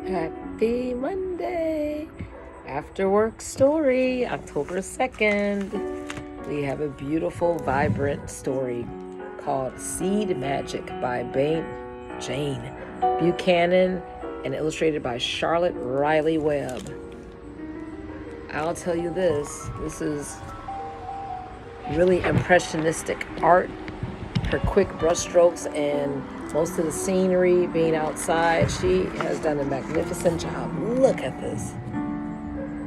Happy Monday! After work story, October 2nd. We have a beautiful, vibrant story called Seed Magic by Jane Buchanan and illustrated by Charlotte Riley Webb. I'll tell you this is really impressionistic art. Her quick brushstrokes and most of the scenery being outside. She has done a magnificent job. Look at this.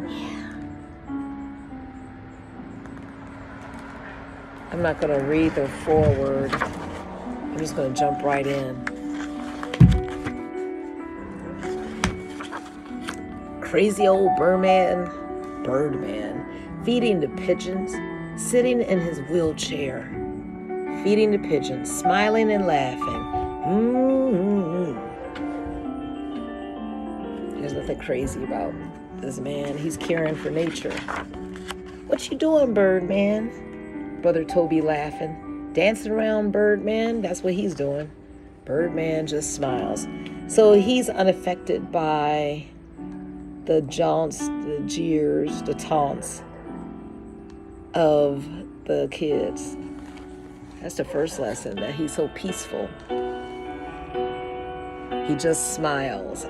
Yeah. I'm not going to read the foreword. I'm just going to jump right in. Crazy old Birdman, feeding the pigeons, sitting in his wheelchair, feeding the pigeons, smiling and laughing. There's nothing crazy about this man. He's caring for nature. What you doing, Birdman? Brother Toby laughing. Dancing around, Birdman. That's what he's doing. Birdman just smiles. So he's unaffected by the jaunts, the jeers, the taunts of the kids. That's the first lesson, that he's so peaceful. He just smiles.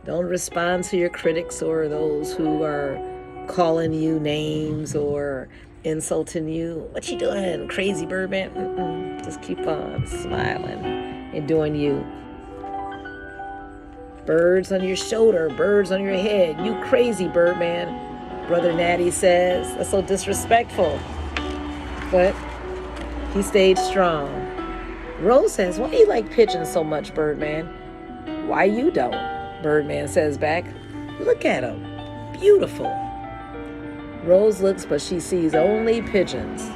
Don't respond to your critics or those who are calling you names or insulting you. What you doing, crazy Birdman? Just keep on smiling and doing you. Birds on your shoulder, birds on your head. You crazy Birdman, Brother Natty says. That's so disrespectful. But he stayed strong. Rose says, why do you like pigeons so much, Birdman? Why you don't? Birdman says back. Look at them. Beautiful. Rose looks, but she sees only pigeons.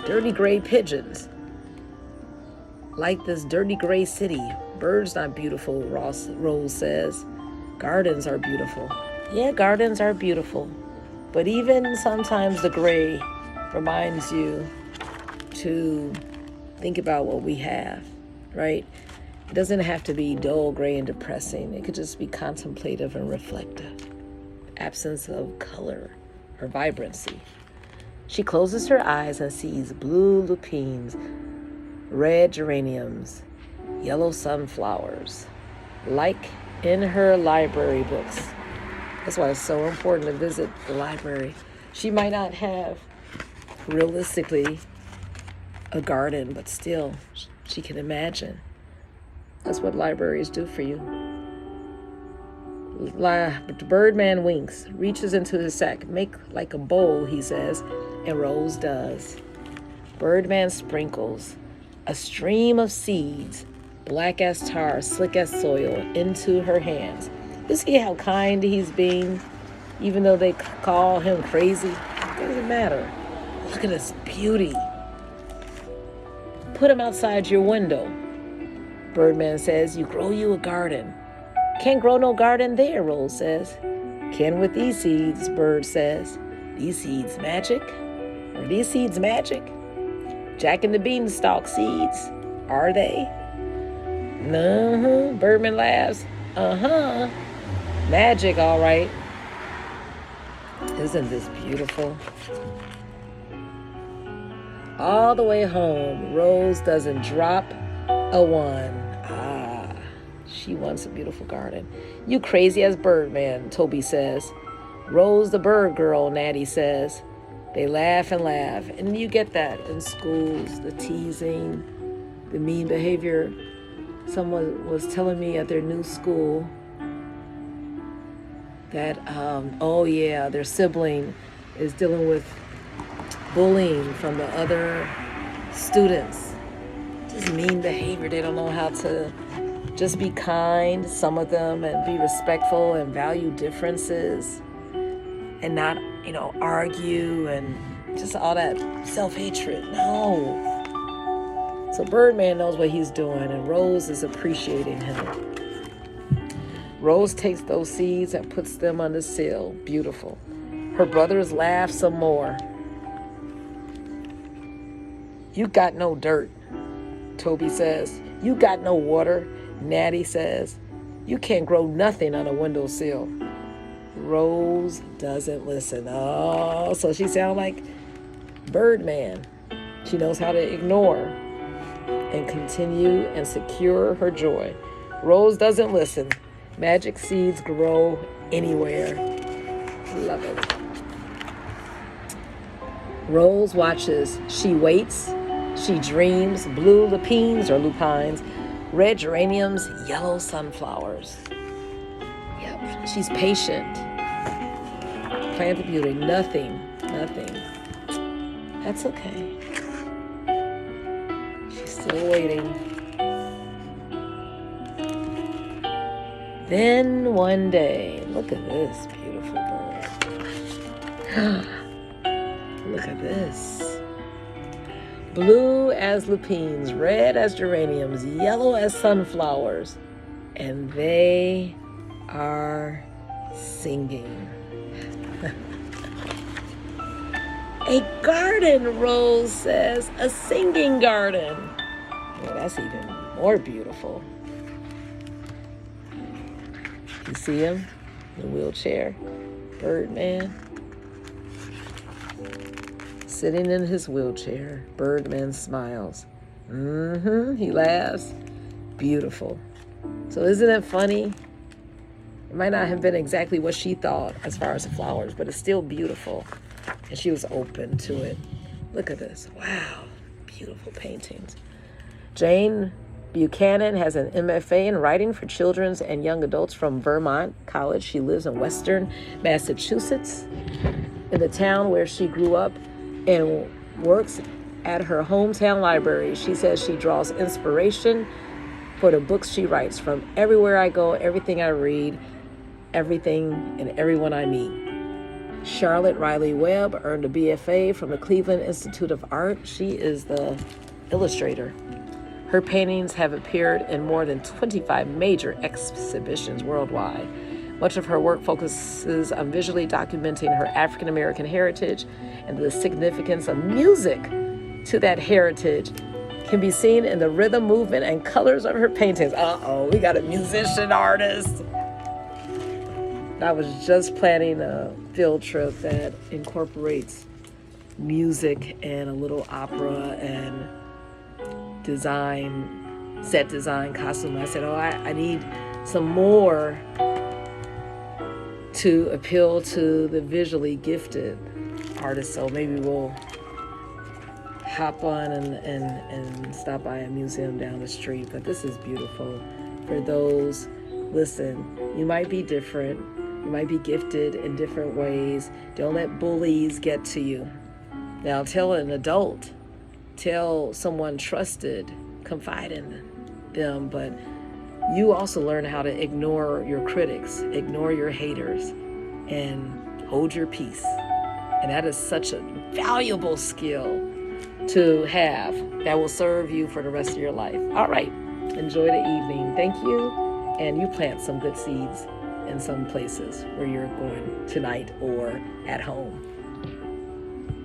Dirty gray pigeons. Like this dirty gray city. Birds not beautiful, Rose says. Gardens are beautiful. Yeah, gardens are beautiful. But even sometimes the gray reminds you to think about what we have, right? It doesn't have to be dull, gray, and depressing. It could just be contemplative and reflective. Absence of color or vibrancy. She closes her eyes and sees blue lupines, red geraniums, yellow sunflowers, like in her library books. That's why it's so important to visit the library. She might not have, realistically, a garden, but still, she can imagine. That's what libraries do for you. The Birdman winks, reaches into his sack. Make like a bowl, he says, and Rose does. Birdman sprinkles a stream of seeds, black as tar, slick as soil, into her hands. You see how kind he's being, even though they call him crazy? It doesn't matter. Look at this beauty. Put him outside your window. Birdman says, you grow you a garden. Can't grow no garden there, Rose says. Can with these seeds, Bird says. These seeds magic? Are these seeds magic? Jack and the Beanstalk seeds, are they? Birdman laughs. Magic, all right. Isn't this beautiful? All the way home, Rose doesn't drop a one. She wants a beautiful garden. You crazy as Birdman, Toby says. Rose the bird girl, Natty says. They laugh and laugh. And you get that in schools, the teasing, the mean behavior. Someone was telling me at their new school that, their sibling is dealing with bullying from the other students. Just mean behavior. They don't know how to just be kind, some of them, and be respectful and value differences and not, argue and just all that self-hatred. No. So Birdman knows what he's doing, and Rose is appreciating him. Rose takes those seeds and puts them on the sill. Beautiful. Her brothers laugh some more. You got no dirt, Toby says. You got no water, Natty says. You can't grow nothing on a windowsill. Rose doesn't listen. Oh, so she sounds like Birdman. She knows how to ignore and continue and secure her joy. Rose doesn't listen. Magic seeds grow anywhere. Love it. Rose watches. She waits. She dreams. Blue lupines or lupines. Red geraniums. Yellow sunflowers. Yep. She's patient. Plant the beauty. Nothing. That's okay. She's still waiting. Then one day, look at this beautiful bird. Look at this. Blue as lupines, red as geraniums, yellow as sunflowers. And they are singing. A garden, Rose says. A singing garden. Well, that's even more beautiful. You see him? The wheelchair. Birdman. Sitting in his wheelchair. Birdman smiles. He laughs. Beautiful. So isn't it funny? It might not have been exactly what she thought as far as the flowers, but it's still beautiful. And she was open to it. Look at this. Wow. Beautiful paintings. Jane Buchanan has an MFA in writing for children and young adults from Vermont College. She lives in Western Massachusetts, in the town where she grew up, and works at her hometown library. She says she draws inspiration for the books she writes from everywhere I go, everything I read, everything and everyone I meet. Charlotte Riley Webb earned a BFA from the Cleveland Institute of Art. She is the illustrator. Her paintings have appeared in more than 25 major exhibitions worldwide. Much of her work focuses on visually documenting her African American heritage, and the significance of music to that heritage can be seen in the rhythm, movement, and colors of her paintings. We got a musician artist. I was just planning a field trip that incorporates music and a little opera and set design, costume. I said, I need some more to appeal to the visually gifted artists. So maybe we'll hop on and stop by a museum down the street. But this is beautiful. For those, listen, you might be different. You might be gifted in different ways. Don't let bullies get to you. Now tell an adult, tell someone trusted, confide in them, but you also learn how to ignore your critics, ignore your haters, and hold your peace. And that is such a valuable skill to have that will serve you for the rest of your life. All right, enjoy the evening. Thank you, and you plant some good seeds in some places where you're going tonight or at home.